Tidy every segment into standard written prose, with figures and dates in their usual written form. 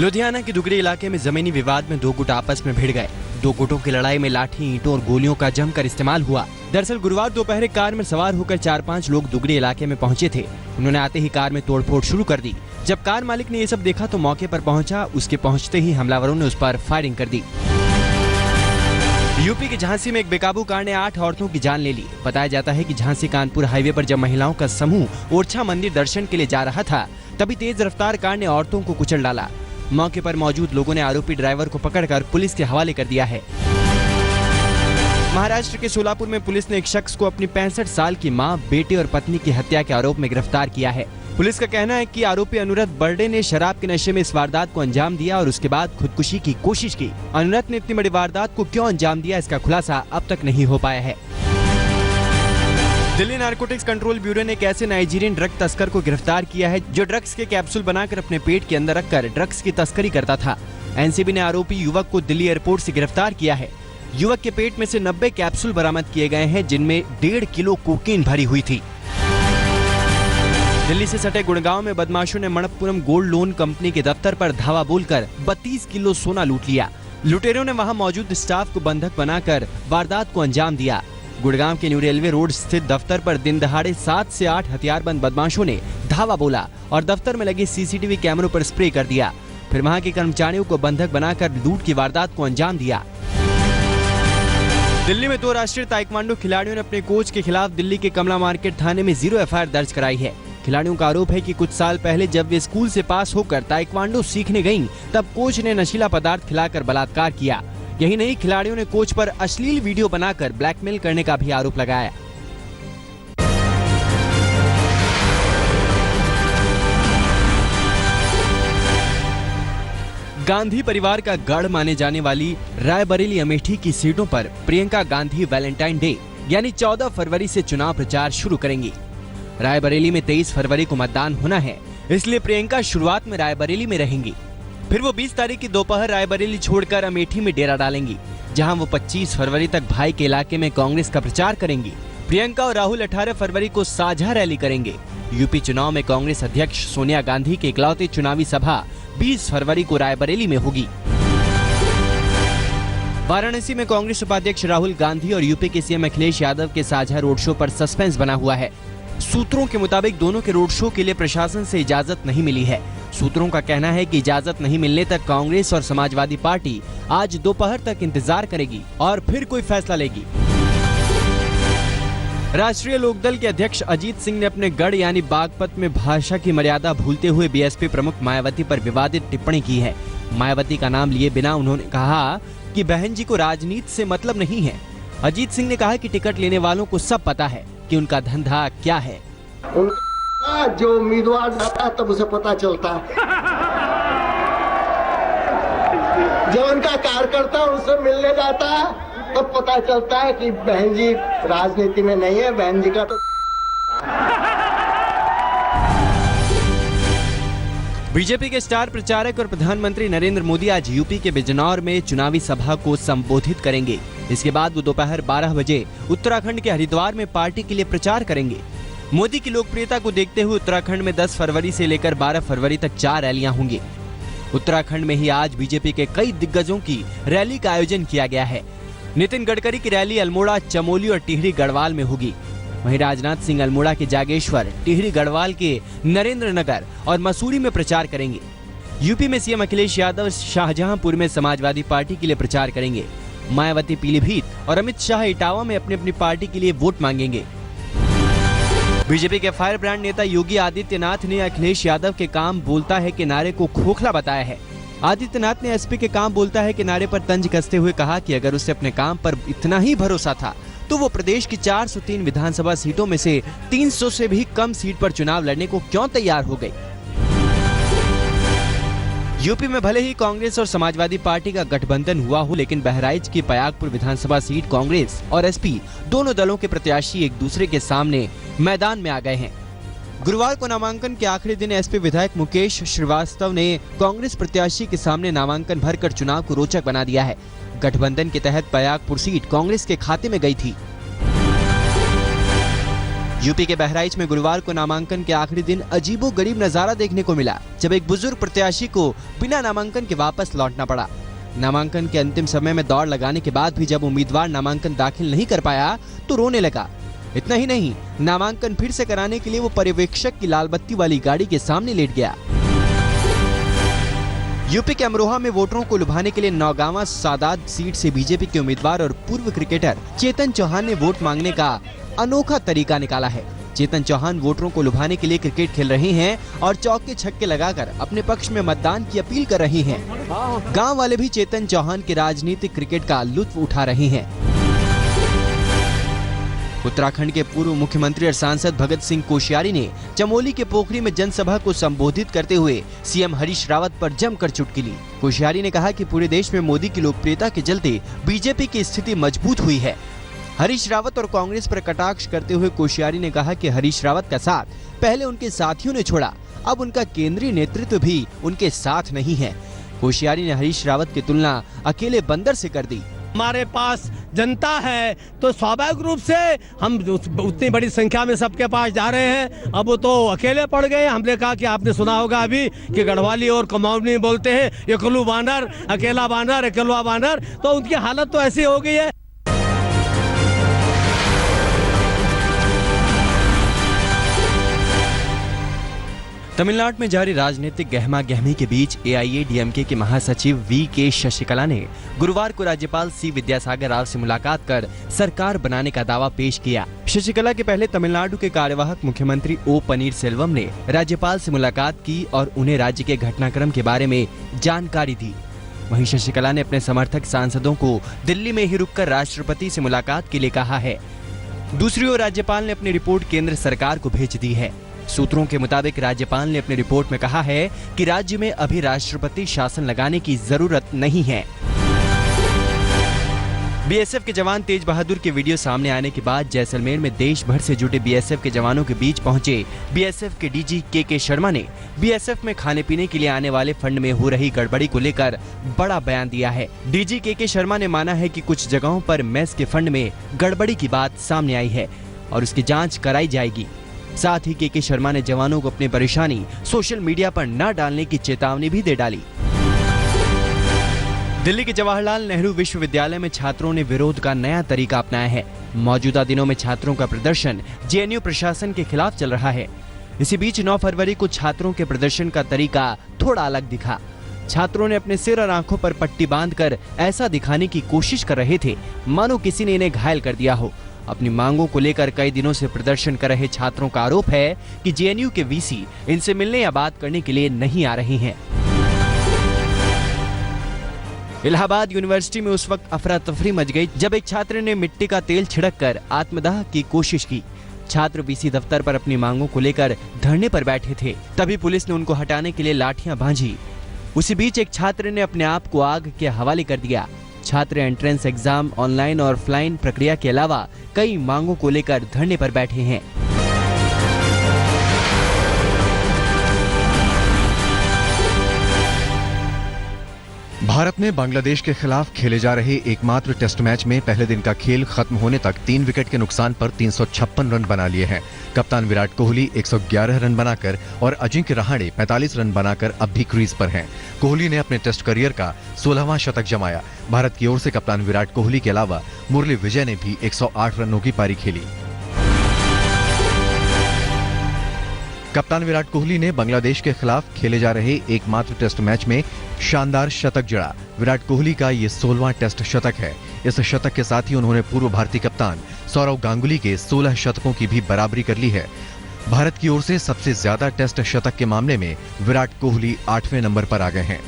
लुधियाना के दुगरी इलाके में जमीनी विवाद में दो गुट आपस में भिड़ गए। दो गुटों की लड़ाई में लाठी, ईंटों और गोलियों का जमकर इस्तेमाल हुआ। दरअसल गुरुवार दोपहर कार में सवार होकर 4-5 लोग दुगरी इलाके में पहुंचे थे। उन्होंने आते ही कार में तोड़फोड़ शुरू कर दी। जब कार मालिक ने ये सब देखा तो मौके पर पहुंचा। उसके पहुंचते ही हमलावरों ने उस पर फायरिंग कर दी। यूपी के झांसी में एक बेकाबू कार ने 8 औरतों की जान ले ली। बताया जाता है कि झांसी कानपुर हाईवे पर जब महिलाओं का समूह ओरछा मंदिर दर्शन के लिए जा रहा था, तभी तेज रफ्तार कार ने औरतों को कुचल डाला। मौके पर मौजूद लोगों ने आरोपी ड्राइवर को पकड़कर पुलिस के हवाले कर दिया है। महाराष्ट्र के सोलापुर में पुलिस ने एक शख्स को अपनी 65 साल की मां, बेटे और पत्नी की हत्या के आरोप में गिरफ्तार किया है। पुलिस का कहना है कि आरोपी अनुरत बर्डे ने शराब के नशे में इस वारदात को अंजाम दिया और उसके बाद खुदकुशी की कोशिश की। अनुरत ने इतनी बड़ी वारदात को क्यों अंजाम दिया, इसका खुलासा अब तक नहीं हो पाया है। दिल्ली नारकोटिक्स कंट्रोल ब्यूरो ने एक ऐसे नाइजीरियन ड्रग तस्कर को गिरफ्तार किया है जो ड्रग्स के कैप्सूल बनाकर अपने पेट के अंदर रखकर ड्रग्स की तस्करी करता था। एनसीबी ने आरोपी युवक को दिल्ली एयरपोर्ट से गिरफ्तार किया है। युवक के पेट में से 90 कैप्सूल बरामद किए गए हैं, जिनमें 1.5 किलो कोकीन भरी हुई थी। दिल्ली से सटे गुड़गांव में बदमाशों ने मणप्पुरम गोल्ड लोन कंपनी के दफ्तर पर धावा बोलकर 32 किलो सोना लूट लिया। लुटेरों ने वहां मौजूद स्टाफ को बंधक बनाकर वारदात को अंजाम दिया। गुड़गांव के न्यू रेलवे रोड स्थित दफ्तर पर दिन दहाड़े 7 से 8 हथियारबंद बदमाशों ने धावा बोला और दफ्तर में लगे सीसीटीवी कैमरों पर स्प्रे कर दिया। फिर वहां के कर्मचारियों को बंधक बनाकर लूट की वारदात को अंजाम दिया। दिल्ली में 2 राष्ट्रीय ताइक्वांडो खिलाड़ियों ने अपने कोच के खिलाफ दिल्ली के कमला मार्केट थाने में 0 एफआईआर दर्ज कराई है। खिलाड़ियों का आरोप है कि कुछ साल पहले जब वे स्कूल से पास होकर ताइक्वांडो सीखने गईं, तब कोच ने नशीला पदार्थ खिलाकर बलात्कार किया। यही नहीं, खिलाड़ियों ने कोच पर अश्लील वीडियो बनाकर ब्लैकमेल करने का भी आरोप लगाया। गांधी परिवार का गढ़ माने जाने वाली रायबरेली अमेठी की सीटों पर प्रियंका गांधी वैलेंटाइन डे यानी 14 फरवरी से चुनाव प्रचार शुरू करेंगी। रायबरेली में 23 फरवरी को मतदान होना है, इसलिए प्रियंका शुरुआत में रायबरेली में रहेंगी। फिर वो 20 तारीख की दोपहर रायबरेली छोड़कर अमेठी में डेरा डालेंगी, जहां वो 25 फरवरी तक भाई के इलाके में कांग्रेस का प्रचार करेंगी। प्रियंका और राहुल 18 फरवरी को साझा रैली करेंगे। यूपी चुनाव में कांग्रेस अध्यक्ष सोनिया गांधी की इकलौती चुनावी सभा 20 फरवरी को रायबरेली में होगी। वाराणसी में कांग्रेस उपाध्यक्ष राहुल गांधी और यूपी के सीएम अखिलेश यादव के साझा रोड शो पर सस्पेंस बना हुआ है। सूत्रों के मुताबिक दोनों के रोड शो के लिए प्रशासन से इजाजत नहीं मिली है। सूत्रों का कहना है कि इजाजत नहीं मिलने तक कांग्रेस और समाजवादी पार्टी आज दोपहर तक इंतजार करेगी और फिर कोई फैसला लेगी। राष्ट्रीय लोकदल के अध्यक्ष अजीत सिंह ने अपने गढ़ यानी बागपत में भाषा की मर्यादा भूलते हुए बीएसपी प्रमुख मायावती पर विवादित टिप्पणी की है। मायावती का नाम लिए बिना उन्होंने कहा कि बहन जी को राजनीति से मतलब नहीं है। अजीत सिंह ने कहा कि टिकट लेने वालों को सब पता है कि उनका धंधा क्या है। जो उम्मीदवार जाता है तब उसे पता चलता है। जो उनका कार्यकर्ता उनसे मिलने जाता है तब पता चलता है कि बहन जी राजनीति में नहीं है, बहन जी का तो। बीजेपी के स्टार प्रचारक और प्रधानमंत्री नरेंद्र मोदी आज यूपी के बिजनौर में चुनावी सभा को संबोधित करेंगे। इसके बाद वो दोपहर 12 बजे उत्तराखंड के हरिद्वार में पार्टी के लिए प्रचार करेंगे। मोदी की लोकप्रियता को देखते हुए उत्तराखंड में 10 फरवरी से लेकर 12 फरवरी तक 4 रैलियां होंगी। उत्तराखंड में ही आज बीजेपी के कई दिग्गजों की रैली का आयोजन किया गया है। नितिन गडकरी की रैली अल्मोड़ा, चमोली और टिहरी गढ़वाल में होगी। वहीं राजनाथ सिंह अल्मोड़ा के जागेश्वर, टिहरी गढ़वाल के नरेंद्र नगर और मसूरी में प्रचार करेंगे। यूपी में सीएम अखिलेश यादव शाहजहांपुर में समाजवादी पार्टी के लिए प्रचार करेंगे। मायावती पीलीभीत और अमित शाह इटावा में अपनी अपनी पार्टी के लिए वोट मांगेंगे। बीजेपी के फायर ब्रांड नेता योगी आदित्यनाथ ने अखिलेश यादव के काम बोलता है कि नारे को खोखला बताया है। आदित्यनाथ ने एसपी के काम बोलता है कि नारे पर तंज कसते हुए कहा कि अगर उसे अपने काम पर इतना ही भरोसा था तो वो प्रदेश की 403 विधानसभा सीटों में से 300 से भी कम सीट पर चुनाव लड़ने को क्यों तैयार हो गई। यूपी में भले ही कांग्रेस और समाजवादी पार्टी का गठबंधन हुआ हो, लेकिन बहराइच की पयागपुर विधानसभा सीट कांग्रेस और एसपी दोनों दलों के प्रत्याशी एक दूसरे के सामने मैदान में आ गए हैं। गुरुवार को नामांकन के आखिरी दिन एसपी विधायक मुकेश श्रीवास्तव ने कांग्रेस प्रत्याशी के सामने नामांकन भरकर चुनाव को रोचक बना दिया है। गठबंधन के तहत पयागपुर सीट कांग्रेस के खाते में गई थी। यूपी के बहराइच में गुरुवार को नामांकन के आखिरी दिन अजीबोगरीब नजारा देखने को मिला, जब एक बुजुर्ग प्रत्याशी को बिना नामांकन के वापस लौटना पड़ा। नामांकन के अंतिम समय में दौड़ लगाने के बाद भी जब उम्मीदवार नामांकन दाखिल नहीं कर पाया तो रोने लगा। इतना ही नहीं, नामांकन फिर से कराने के लिए वो पर्यवेक्षक की लाल बत्ती वाली गाड़ी के सामने लेट गया। यूपी के अमरोहा में वोटरों को लुभाने के लिए नौगांवा सादात सीट से बीजेपी के उम्मीदवार और पूर्व क्रिकेटर चेतन चौहान ने वोट मांगने का अनोखा तरीका निकाला है। चेतन चौहान वोटरों को लुभाने के लिए क्रिकेट खेल रहे हैं और चौके छक्के लगाकर अपने पक्ष में मतदान की अपील कर रहे हैं। गांव वाले भी चेतन चौहान के राजनीतिक क्रिकेट का लुत्फ उठा रहे हैं। उत्तराखंड के पूर्व मुख्यमंत्री और सांसद भगत सिंह कोश्यारी ने चमोली के पोखरी में जनसभा को संबोधित करते हुए सीएम हरीश रावत पर जमकर चुटकी ली। कोश्यारी ने कहा कि पूरे देश में मोदी की लोकप्रियता के चलते बीजेपी की स्थिति मजबूत हुई है। हरीश रावत और कांग्रेस पर कटाक्ष करते हुए कोश्यारी ने कहा कि हरीश रावत का साथ पहले उनके साथियों ने छोड़ा, अब उनका केंद्रीय नेतृत्व भी उनके साथ नहीं है। कोश्यारी ने हरीश रावत की तुलना अकेले बंदर से कर दी। हमारे पास जनता है तो स्वाभाविक रूप से हम उतनी बड़ी संख्या में सबके पास जा रहे हैं। अब वो तो अकेले पड़ गए। हमने कहा कि आपने सुना होगा अभी कि गढ़वाली और कुमाऊनी बोलते हैं एकलू बानर, अकेला बानर, अकेलवा बानर, तो उनकी हालत तो ऐसी हो गई है। तमिलनाडु में जारी राजनीतिक गहमा गहमी के बीच एआईएडीएमके के महासचिव वी.के. शशिकला ने गुरुवार को राज्यपाल सी विद्यासागर राव से मुलाकात कर सरकार बनाने का दावा पेश किया। शशिकला के पहले तमिलनाडु के कार्यवाहक मुख्यमंत्री ओ पनीरसेल्वम ने राज्यपाल से मुलाकात की और उन्हें राज्य के घटनाक्रम के बारे में जानकारी दी। वहीं शशिकला ने अपने समर्थक सांसदों को दिल्ली में ही रुककर राष्ट्रपति से मुलाकात के लिए कहा है। दूसरी ओर राज्यपाल ने अपनी रिपोर्ट केंद्र सरकार को भेज दी है। सूत्रों के मुताबिक राज्यपाल ने अपनी रिपोर्ट में कहा है कि राज्य में अभी राष्ट्रपति शासन लगाने की जरूरत नहीं है। बीएसएफ के जवान तेज बहादुर के वीडियो सामने आने के बाद जैसलमेर में देश भर से जुटे बीएसएफ के जवानों के बीच पहुंचे बीएसएफ के डीजी के शर्मा ने बीएसएफ में खाने पीने के लिए आने वाले फंड में हो रही गड़बड़ी को लेकर बड़ा बयान दिया है। डीजी के शर्मा ने माना है कि कुछ जगहों पर मेस के फंड में गड़बड़ी की बात सामने आई है और उसकी जाँच कराई जाएगी। साथ ही के शर्मा ने जवानों को अपनी परेशानी सोशल मीडिया पर न डालने की चेतावनी भी दे डाली। दिल्ली के जवाहरलाल नेहरू विश्वविद्यालय में छात्रों ने विरोध का नया तरीका अपनाया है। मौजूदा दिनों में छात्रों का प्रदर्शन जेएनयू प्रशासन के खिलाफ चल रहा है। इसी बीच 9 फरवरी को छात्रों के प्रदर्शन का तरीका थोड़ा अलग दिखा। छात्रों ने अपने सिर और आंखों पर पट्टी बांधकर ऐसा दिखाने की कोशिश कर रहे थे मानो किसी ने इन्हें घायल कर दिया हो। अपनी मांगों को लेकर कई दिनों से प्रदर्शन कर रहे छात्रों का आरोप है कि जेएनयू के वीसी इनसे मिलने या बात करने के लिए नहीं आ रहे हैं। इलाहाबाद यूनिवर्सिटी में उस वक्त अफरा तफरी मच गई जब एक छात्र ने मिट्टी का तेल छिड़ककर आत्मदाह की कोशिश की। छात्र वीसी दफ्तर पर अपनी मांगों को लेकर धरने पर बैठे थे, तभी पुलिस ने उनको हटाने के लिए लाठियां भांजी। उसी बीच एक छात्र ने अपने आप को आग के हवाले कर दिया। छात्र एंट्रेंस एग्जाम, ऑनलाइन और ऑफलाइन प्रक्रिया के अलावा कई मांगों को लेकर धरने पर बैठे हैं। भारत ने बांग्लादेश के खिलाफ खेले जा रहे एकमात्र टेस्ट मैच में पहले दिन का खेल खत्म होने तक 3 विकेट के नुकसान पर 356 रन बना लिए हैं। कप्तान विराट कोहली 111 रन बनाकर और अजिंक्य रहाणे 45 रन बनाकर अब भी क्रीज पर हैं। कोहली ने अपने टेस्ट करियर का 16वां शतक जमाया। भारत की ओर से कप्तान विराट कोहली के अलावा मुरली विजय ने भी 108 रनों की पारी खेली। कप्तान विराट कोहली ने बांग्लादेश के खिलाफ खेले जा रहे एकमात्र टेस्ट मैच में शानदार शतक जड़ा। विराट कोहली का ये 16वां टेस्ट शतक है। इस शतक के साथ ही उन्होंने पूर्व भारतीय कप्तान सौरव गांगुली के 16 शतकों की भी बराबरी कर ली है। भारत की ओर से सबसे ज्यादा टेस्ट शतक के मामले में विराट कोहली 8वें नंबर पर आ गए हैं।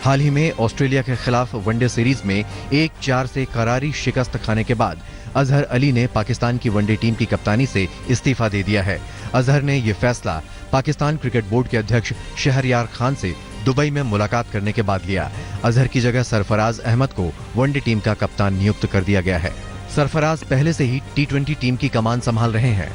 हाल ही में ऑस्ट्रेलिया के खिलाफ वनडे सीरीज में 1-4 से करारी शिकस्त खाने के बाद अजहर अली ने पाकिस्तान की वनडे टीम की कप्तानी से इस्तीफा दे दिया है। अजहर ने यह फैसला पाकिस्तान क्रिकेट बोर्ड के अध्यक्ष शहरयार खान से दुबई में मुलाकात करने के बाद लिया। अजहर की जगह सरफराज अहमद को वनडे टीम का कप्तान नियुक्त कर दिया गया है। सरफराज पहले से ही टी20 टीम की कमान संभाल रहे हैं।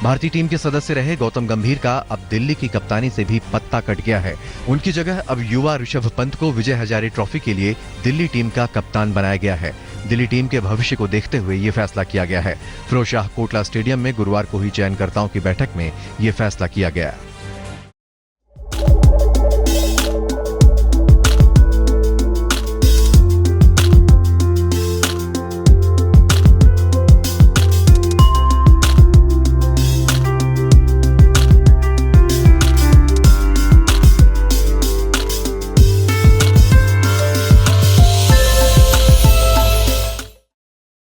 भारतीय टीम के सदस्य रहे गौतम गंभीर का अब दिल्ली की कप्तानी से भी पत्ता कट गया है। उनकी जगह अब युवा ऋषभ पंत को विजय हजारे ट्रॉफी के लिए दिल्ली टीम का कप्तान बनाया गया है। दिल्ली टीम के भविष्य को देखते हुए ये फैसला किया गया है। फिरोजशाह कोटला स्टेडियम में गुरुवार को हुई चयनकर्ताओं की बैठक में ये फैसला किया गया।